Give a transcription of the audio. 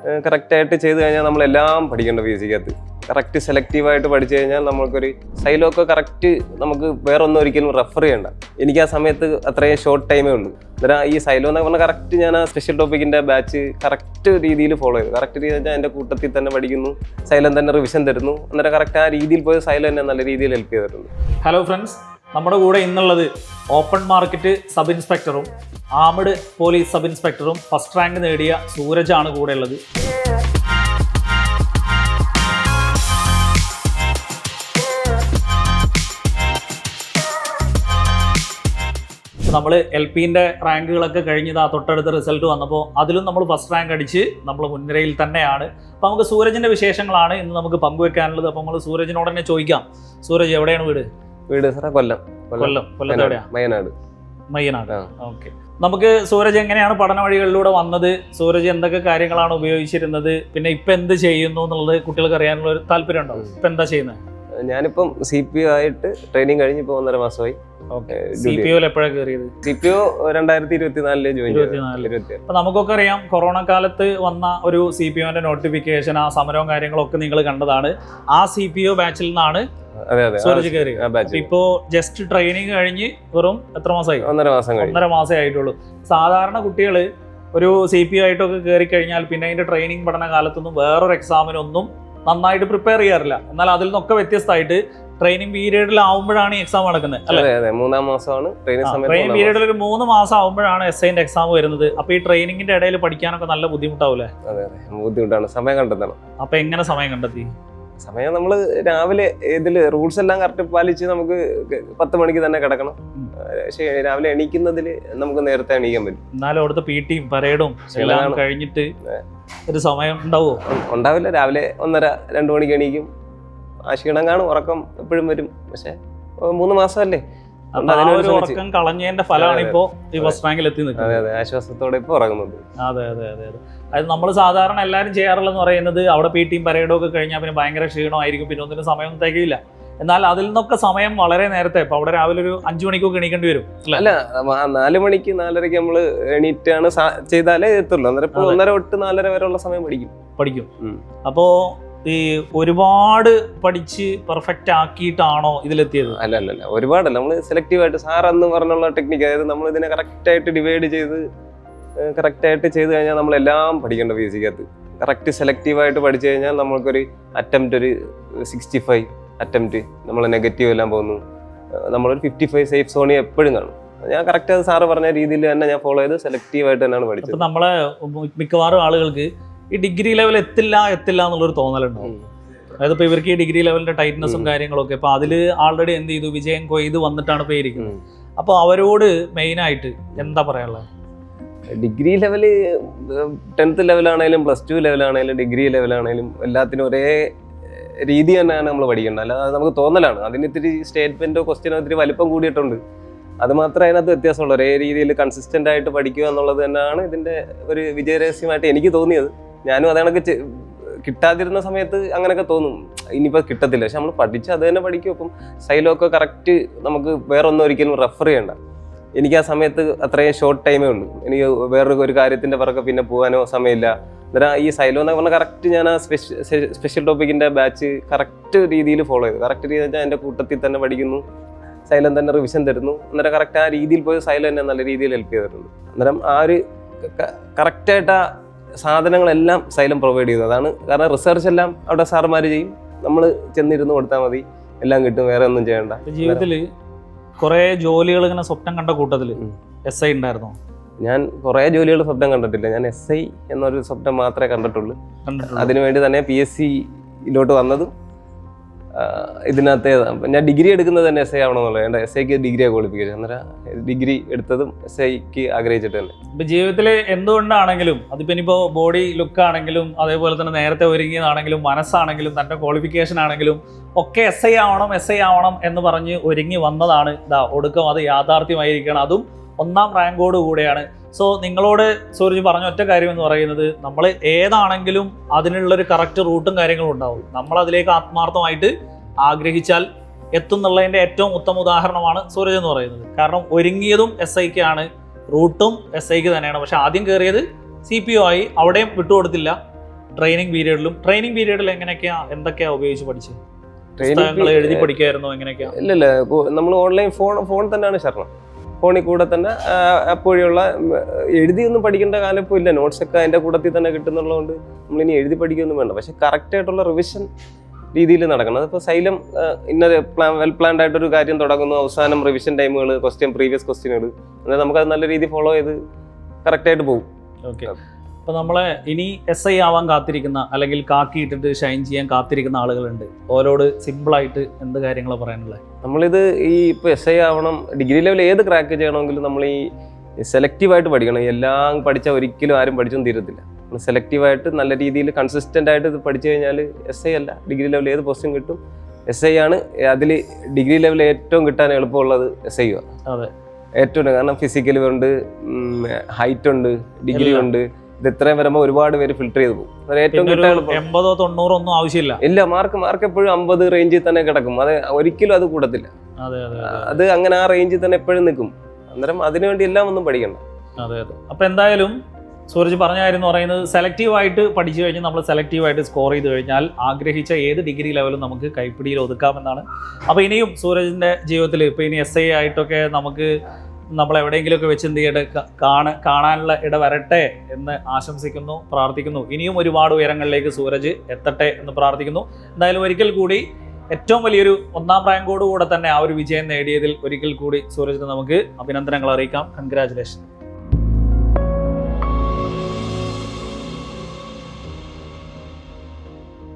കറക്റ്റായിട്ട് ചെയ്ത് കഴിഞ്ഞാൽ നമ്മളെല്ലാം പഠിക്കേണ്ട PSCക്കകത്ത് കറക്റ്റ് സെലക്റ്റീവായിട്ട് പഠിച്ചു കഴിഞ്ഞാൽ നമുക്കൊരു സൈലൊക്കെ കറക്റ്റ് നമുക്ക് വേറെ ഒന്നും ഒരിക്കലും റെഫർ ചെയ്യണ്ട. എനിക്ക് ആ സമയത്ത് അത്രയും ഷോർട്ട് ടൈമേ ഉള്ളൂ. അന്നേരം ഈ സൈലോ എന്ന് പറഞ്ഞാൽ കറക്റ്റ് ഞാൻ ആ സ്പെഷ്യൽ ടോപ്പിക്കിൻ്റെ ബാച്ച് കറക്റ്റ് രീതിയിൽ ഫോളോ ചെയ്തു. കറക്റ്റ് രീതി വെച്ചാൽ എൻ്റെ കൂട്ടത്തിൽ തന്നെ പഠിക്കുന്നു, സൈലം തന്നെ റിവിഷൻ തരുന്നു. അന്നേരം കറക്റ്റ് ആ രീതിയിൽ പോയി സൈലം എന്നെ നല്ല രീതിയിൽ ഹെൽപ്പ് ചെയ്തിട്ടുണ്ട്. ഹലോ ഫ്രണ്ട്സ്, നമ്മുടെ കൂടെ ഇന്നുള്ളത് ഓപ്പൺ മാർക്കറ്റ് സബ് ഇൻസ്പെക്ടറും ആംഡ് പോലീസ് സബ് ഇൻസ്പെക്ടറും ഫസ്റ്റ് റാങ്ക് നേടിയ സൂരജാണ് കൂടെ ഉള്ളത്. നമ്മൾ LPൻ്റെ റാങ്കുകളൊക്കെ കഴിഞ്ഞത് തൊട്ടടുത്ത റിസൾട്ട് വന്നപ്പോൾ അതിലും നമ്മൾ ഫസ്റ്റ് റാങ്ക് അടിച്ച് നമ്മൾ മുൻനിരയിൽ തന്നെയാണ്. അപ്പോൾ നമുക്ക് സൂരജിൻ്റെ വിശേഷങ്ങളാണ് ഇന്ന് നമുക്ക് പങ്കുവെക്കാനുള്ളത്. അപ്പോൾ നമ്മൾ സൂരജിനോട് തന്നെ ചോദിക്കാം, സൂരജ് എവിടെയാണ് വീട്? സാറേ കൊല്ലം എവിടെയാ? മയ്യനാട്. ഓക്കെ, നമുക്ക് സൂരജ് എങ്ങനെയാണ് പഠന വഴികളിലൂടെ വന്നത്, സൂരജ് എന്തൊക്കെ കാര്യങ്ങളാണ് ഉപയോഗിച്ചിരുന്നത്, പിന്നെ ഇപ്പം എന്ത് ചെയ്യുന്നു എന്നുള്ളത് കുട്ടികൾക്ക് അറിയാനുള്ള ഒരു താല്പര്യം ഉണ്ടാവും. ഇപ്പം എന്താ ചെയ്യുന്നത്? ഞാനിപ്പം CPO ആയിട്ട് ട്രെയിനിങ് കഴിഞ്ഞ് ഇപ്പോൾ 1.5 മാസമായി. CPO എപ്പോഴാണ് കയറിയത്? CPO 2024 ജോയിൻ ചെയ്തു. അപ്പൊ നമുക്കൊക്കെ അറിയാം, കൊറോണ കാലത്ത് വന്ന ഒരു CPOന്റെ നോട്ടിഫിക്കേഷൻ, ആ സമരവും കാര്യങ്ങളൊക്കെ നിങ്ങൾ കണ്ടതാണ്. ആ CPO ബാച്ചിൽ നിന്നാണ് സൂരജ് കയറി. ഇപ്പോ ജസ്റ്റ് ട്രെയിനിങ് കഴിഞ്ഞ് വെറും എത്ര മാസമായി? 1.5 മാസമേ ആയിട്ടുള്ളൂ. സാധാരണ കുട്ടികൾ ഒരു CPO ആയിട്ടൊക്കെ കയറി കഴിഞ്ഞാൽ പിന്നെ അതിന്റെ ട്രെയിനിങ് പഠന കാലത്തൊന്നും വേറൊരു എക്സാമിനൊന്നും നന്നായിട്ട് പ്രിപ്പയർ ചെയ്യാറില്ല. എന്നാൽ അതിൽ നിന്നൊക്കെ വ്യത്യസ്തമായിട്ട് ട്രെയിനിങ് പീരീഡിലാവുമ്പോഴാണ് ഈ എക്സാം നടക്കുന്നത് അല്ലേ? 3 മാസമാണ് ട്രെയിനിങ് പീരീഡിൽ ഒരു 3 മാസം ആവുമ്പോഴാണ് SIന്റെ എക്സാം വരുന്നത്. അപ്പൊ ഈ ട്രെയിനിങ്ങിന്റെ ഇടയിൽ പഠിക്കാനൊക്കെ നല്ല ബുദ്ധിമുട്ടാവൂലേ? ബുദ്ധിമുട്ടാണ്, സമയം കണ്ടെത്തണം. അപ്പൊ എങ്ങനെ സമയം കണ്ടെത്തി? സമയം നമ്മൾ രാവിലെ ഇതില് റൂൾസ് എല്ലാം കറക്റ്റ് പാലിച്ച് നമുക്ക് 10 മണിക്ക് തന്നെ കിടക്കണം. പക്ഷേ രാവിലെ എണീക്കുന്നതിൽ നമുക്ക് നേരത്തെ എണീക്കാൻ പറ്റും. എന്നാലും അവിടുത്തെ PT പരേഡും എല്ലാം കഴിഞ്ഞിട്ട് ഒരു സമയം ഉണ്ടാവില്ല. രാവിലെ 1:30-2 മണിക്ക് എണീക്കും. ആ ക്ഷീണം കാണും, ഉറക്കം എപ്പോഴും വരും. പക്ഷെ 3 മാസമല്ലേ, ഉറക്കം കളഞ്ഞതിന്റെ ഫലമാണ് ഇപ്പോ ഈ ഫസ്റ്റ് റാങ്കിൽ എത്തി നിൽക്കുന്നത്. അതെ, ആശ്വാസത്തോടെ ഇപ്പൊ ഉറങ്ങുന്നത്. അതെ. അത് നമ്മൾ സാധാരണ എല്ലാവരും ചെയ്യാറുള്ളതെന്ന് പറയുന്നത് അവിടെ PT പരേഡും ഒക്കെ കഴിഞ്ഞാൽ പിന്നെ ഭയങ്കര ക്ഷീണമായിരിക്കും, പിന്നെ ഒന്നിനും സമയം തികയില്ല. എന്നാൽ അതിൽ നിന്നൊക്കെ സമയം വളരെ നേരത്തെ, ഇപ്പൊ അവിടെ രാവിലെ ഒരു 5 മണിക്കൊക്കെ എണീക്കേണ്ടി വരും അല്ല? 4 മണിക്ക് 4:30 നമ്മള് എണീറ്റാണ് ചെയ്താലേ എത്തുള്ളൂ. അന്നേരം ഇപ്പോൾ 1:30 തൊട്ട് 4:30 വരെയുള്ള സമയം പഠിക്കും. അപ്പോ ഈ ഒരുപാട് പഠിച്ച് പെർഫെക്റ്റ് ആക്കിയിട്ടാണോ ഇതിലെത്തിയത്? അല്ല, ഒരുപാടല്ല. നമ്മൾ സെലക്റ്റീവായിട്ട് സാർ എന്ന് പറഞ്ഞുള്ള ടെക്നിക്ക്, അതായത് നമ്മൾ ഇതിനെ കറക്റ്റായിട്ട് ഡിവൈഡ് ചെയ്ത് കറക്റ്റായിട്ട് ചെയ്ത് കഴിഞ്ഞാൽ നമ്മളെല്ലാം പഠിക്കേണ്ട PSCക്കകത്ത് കറക്റ്റ് സെലക്റ്റീവായിട്ട് പഠിച്ചു കഴിഞ്ഞാൽ നമുക്കൊരു അറ്റംപ്റ്റ് ഒരു 65 അറ്റംപ്റ്റ് നമ്മൾ നെഗറ്റീവ് എല്ലാം പോകുന്നു. നമ്മളൊരു 55 സേഫ് സോണി എപ്പോഴും കാണും. ഞാൻ കറക്റ്റ് അത് സാറ് പറഞ്ഞ രീതിയിൽ തന്നെ ഞാൻ ഫോളോ ചെയ്ത് സെലക്റ്റീവായിട്ട് തന്നെയാണ് പഠിച്ചത്. അപ്പം നമ്മളെ മിക്കവാറും ആളുകൾക്ക് ഈ ഡിഗ്രി ലെവൽ എത്തില്ല എന്നുള്ളൊരു തോന്നലുണ്ടാവും. അതായത് ഇപ്പോൾ ഇവർക്ക് ഈ ഡിഗ്രി ലെവലിന്റെ ടൈറ്റ്നസും കാര്യങ്ങളൊക്കെ ഇപ്പൊ അതിൽ ആൾറെഡി എന്ത് ചെയ്തു, വിജയം കൊയ്ത് വന്നിട്ടാണ് പേരിക്കുന്നത്. അപ്പോൾ അവരോട് മെയിനായിട്ട് എന്താ പറയാനുള്ളത്? ഡിഗ്രി ലെവല് 10th ലെവലാണേലും +2 ലെവലാണേലും ഡിഗ്രി ലെവലാണേലും എല്ലാത്തിനും ഒരേ രീതി തന്നെയാണ് നമ്മൾ പഠിക്കേണ്ടത്. അല്ലാതെ നമുക്ക് തോന്നലാണ്. അതിന് ഇത്തിരി സ്റ്റേറ്റ്മെന്റോ ക്വസ്റ്റ്യനോ ഇത്തിരി വലിപ്പം കൂടിയിട്ടുണ്ട്. അത് മാത്രമേ അതിനകത്ത് വ്യത്യാസമുള്ളൂ. ഒരേ രീതിയിൽ കൺസിസ്റ്റന്റ് ആയിട്ട് പഠിക്കുക എന്നുള്ളത് തന്നെയാണ് ഇതിന്റെ ഒരു വിജയരഹസ്യമായിട്ട് എനിക്ക് തോന്നിയത്. ഞാനും അതണക്ക് കിട്ടാതിരുന്ന സമയത്ത് അങ്ങനെയൊക്കെ തോന്നും, ഇനിയിപ്പോൾ കിട്ടത്തില്ല. പക്ഷെ നമ്മൾ പഠിച്ച് അത് തന്നെ പഠിക്കും. അപ്പം സ്റ്റൈലൊക്കെ കറക്റ്റ് നമുക്ക് വേറെ ഒന്നും ഒരിക്കലും റെഫർ ചെയ്യണ്ട. എനിക്ക് ആ സമയത്ത് അത്രയും ഷോർട്ട് ടൈമേ ഉള്ളൂ. എനിക്ക് വേറൊരു കാര്യത്തിൻ്റെ പുറകെ പിന്നെ പോകാനോ സമയമില്ല. അന്നേരം ഈ സൈലോ എന്നൊക്കെ പറഞ്ഞാൽ കറക്റ്റ് ഞാൻ ആ സ്പെഷ്യൽ ടോപ്പിക്കിൻ്റെ ബാച്ച് കറക്റ്റ് രീതിയിൽ ഫോളോ ചെയ്തു. കറക്റ്റ് രീതി വെച്ചാൽ എൻ്റെ കൂട്ടത്തിൽ തന്നെ പഠിക്കുന്നു, സൈലം തന്നെ റിവിഷൻ തരുന്നു. അന്നേരം കറക്റ്റ് ആ രീതിയിൽ പോയി സൈലം എന്നെ നല്ല രീതിയിൽ ഹെൽപ്പ് ചെയ്തിട്ടുണ്ട്. അന്നേരം ആ ഒരു കറക്റ്റായിട്ട് ആ സാധനങ്ങളെല്ലാം സൈലം പ്രൊവൈഡ് ചെയ്തു. അതാണ് കാരണം. റിസർച്ച് എല്ലാം അവിടെ സാറുമാർ ചെയ്യും, നമ്മൾ ചെന്നിരുന്ന് കൊടുത്താൽ മതി, എല്ലാം കിട്ടും, വേറെ ഒന്നും ചെയ്യണ്ട. ജീവിതത്തിൽ കുറേ ജോലികൾ ഇങ്ങനെ സ്വപ്നം കണ്ട കൂട്ടത്തിൽ SI ഉണ്ടായിരുന്നോ? ഞാൻ കുറേ ജോലികൾ സ്വപ്നം കണ്ടിട്ടില്ല. ഞാൻ SI എന്നൊരു സ്വപ്നം മാത്രമേ കണ്ടിട്ടുള്ളൂ. അതിനുവേണ്ടി തന്നെ PSCയിലോട്ട് വന്നതും ഇതിനകത്ത് ഞാൻ ഡിഗ്രി എടുക്കുന്നത് തന്നെ SI ആവണമെന്നുള്ളത്. എൻ്റെ SIക്ക് ഡിഗ്രിയാണ് ക്വാളിഫിക്കേഷൻ. അന്നേരം ഡിഗ്രി എടുത്തതും SIക്ക് ആഗ്രഹിച്ചിട്ട് തന്നെ. ഇപ്പം ജീവിതത്തിൽ എന്തുകൊണ്ടാണെങ്കിലും, അതിപ്പോൾ ഇനിയിപ്പോൾ ബോഡി ലുക്കാണെങ്കിലും അതേപോലെ തന്നെ നേരത്തെ ഒരുങ്ങിയതാണെങ്കിലും മനസ്സാണെങ്കിലും തൻ്റെ ക്വാളിഫിക്കേഷൻ ആണെങ്കിലും ഒക്കെ SI ആവണം എന്ന് പറഞ്ഞ് ഒരുങ്ങി വന്നതാണ്. ഒടുക്കം അത് യാഥാർത്ഥ്യമായിരിക്കണം, അതും 1ാം റാങ്കോട് കൂടെയാണ്. സോ നിങ്ങളോട് സൂരജ് പറഞ്ഞ ഒറ്റ കാര്യം എന്ന് പറയുന്നത്, നമ്മൾ ഏതാണെങ്കിലും അതിനുള്ളൊരു കറക്റ്റ് റൂട്ടും കാര്യങ്ങളും ഉണ്ടാവും. നമ്മൾ അതിലേക്ക് ആത്മാർത്ഥമായിട്ട് ആഗ്രഹിച്ചാൽ എത്തുന്നുള്ളതിൻ്റെ ഏറ്റവും ഉത്തമ ഉദാഹരണമാണ് സൂരജ് എന്ന് പറയുന്നത്. കാരണം ഒരുങ്ങിയതും SIക്കാണ്, റൂട്ടും SIക്ക് തന്നെയാണ്. പക്ഷെ ആദ്യം കയറിയത് CPO ആയി, അവിടെയും വിട്ടുകൊടുത്തില്ല. ട്രെയിനിങ് പീരീഡിൽ എന്തൊക്കെയാ ഉപയോഗിച്ച് പഠിച്ചത്? പുസ്തകങ്ങൾ എഴുതി പഠിക്കായിരുന്നോ? എങ്ങനെയൊക്കെയാ? ഇല്ലല്ല, നമ്മൾ ഓൺലൈൻ ഫോൺ തന്നെയാണ് ശരണം. ഫോണിൽ കൂടെ തന്നെ അപ്പോഴുള്ള എഴുതിയൊന്നും പഠിക്കേണ്ട കാലം ഇപ്പോൾ ഇല്ല. നോട്ട്സൊക്കെ അതിൻ്റെ കൂട്ടത്തിൽ തന്നെ കിട്ടുന്നുള്ളതുകൊണ്ട് നമ്മളിനി എഴുതി പഠിക്കുകയൊന്നും വേണ്ട. പക്ഷെ കറക്റ്റായിട്ടുള്ള റിവിഷൻ രീതിയിൽ നടക്കണം. അതിപ്പോൾ സൈലം വെൽ പ്ലാൻഡ് ആയിട്ടൊരു കാര്യം തുടങ്ങുന്നു, അവസാനം റിവിഷൻ ടൈമുകൾ, പ്രീവിയസ് ക്വസ്റ്റ്യനുകൾ, അതായത് നമുക്കത് നല്ല രീതിയിൽ ഫോളോ ചെയ്ത് കറക്റ്റായിട്ട് പോകും. ഓക്കെ. അപ്പോൾ നമ്മളെ ഇനി SI ആവാൻ കാത്തിരിക്കുന്ന, അല്ലെങ്കിൽ കാക്കി ഇട്ടിട്ട് ഷൈൻ ചെയ്യാൻ കാത്തിരിക്കുന്ന ആളുകളുണ്ട്. ഓരോട് സിമ്പിളായിട്ട് എന്ത് കാര്യങ്ങളാണ് പറയാനുള്ളത്? നമ്മളിത് ഇപ്പോൾ SI ആവണം, ഡിഗ്രി ലെവൽ ഏത് ക്രാക്ക് ചെയ്യണമെങ്കിലും നമ്മൾ സെലക്റ്റീവായിട്ട് പഠിക്കണം. എല്ലാം പഠിച്ചാൽ ഒരിക്കലും ആരും പഠിച്ചൊന്നും തീരത്തില്ല. നമ്മൾ സെലക്റ്റീവായിട്ട് നല്ല രീതിയിൽ കൺസിസ്റ്റൻ്റ് ആയിട്ട് ഇത് പഠിച്ചു കഴിഞ്ഞാൽ SI അല്ല, ഡിഗ്രി ലെവൽ ഏത് പോസ്റ്റും കിട്ടും. SI ആണ് അതിൽ ഡിഗ്രി ലെവൽ ഏറ്റവും കിട്ടാൻ എളുപ്പമുള്ളത്. SI ആണ്. അതെ, ഏറ്റവും, കാരണം ഫിസിക്കൽ ഉണ്ട്, ഹൈറ്റ് ഉണ്ട്, ഡിഗ്രി ഉണ്ട്. ഇത് ഇത്രയും വരുമ്പോൾ ഒരുപാട് പേര് ഫിൽറ്റർ ചെയ്ത് പോകും. ഏറ്റവും കിട്ടാൻ 80-90 ഒന്നും ആവശ്യമില്ല. ഇല്ല, മാർക്ക് എപ്പോഴും 50 റേഞ്ചിൽ തന്നെ കിടക്കും. അത് ഒരിക്കലും അത് കൂടത്തില്ല. അത് അങ്ങനെ ആ റേഞ്ചിൽ തന്നെ എപ്പോഴും നിൽക്കും. അന്നേരം അതിനുവേണ്ടി എല്ലാം ഒന്നും പഠിക്കണ്ട. അതെ. അപ്പൊ എന്തായാലും സൂരജ് പറഞ്ഞായിരുന്നു പറയുന്നത്, സെലക്റ്റീവായിട്ട് പഠിച്ചു കഴിഞ്ഞാൽ നമ്മൾ സെലക്റ്റീവായിട്ട് സ്കോർ ചെയ്ത് കഴിഞ്ഞാൽ ആഗ്രഹിച്ച ഏത് ഡിഗ്രി ലെവലും നമുക്ക് കൈപ്പിടിയിൽ ഒതുക്കാമെന്നാണ്. അപ്പോൾ ഇനിയും സൂരജിൻ്റെ ജീവിതത്തിൽ ഇപ്പോൾ ഇനി SI ആയിട്ടൊക്കെ നമ്മൾ എവിടെയെങ്കിലുമൊക്കെ വെച്ച് എന്ത് ചെയ്യട്ടെ കാണാനുള്ള ഇട വരട്ടെ എന്ന് ആശംസിക്കുന്നു, പ്രാർത്ഥിക്കുന്നു. ഇനിയും ഒരുപാട് ഉയരങ്ങളിലേക്ക് സൂരജ് എത്തട്ടെ എന്ന് പ്രാർത്ഥിക്കുന്നു. എന്തായാലും ഒരിക്കൽ കൂടി ഏറ്റവും വലിയൊരു 1ാം റാങ്കോടുകൂടെ തന്നെ ആ ഒരു വിജയം നേടിയതിൽ ഒരിക്കൽ കൂടി സൂരജിന് നമുക്ക് അഭിനന്ദനങ്ങൾ അറിയിക്കാം. കൺഗ്രാജുലേഷൻ.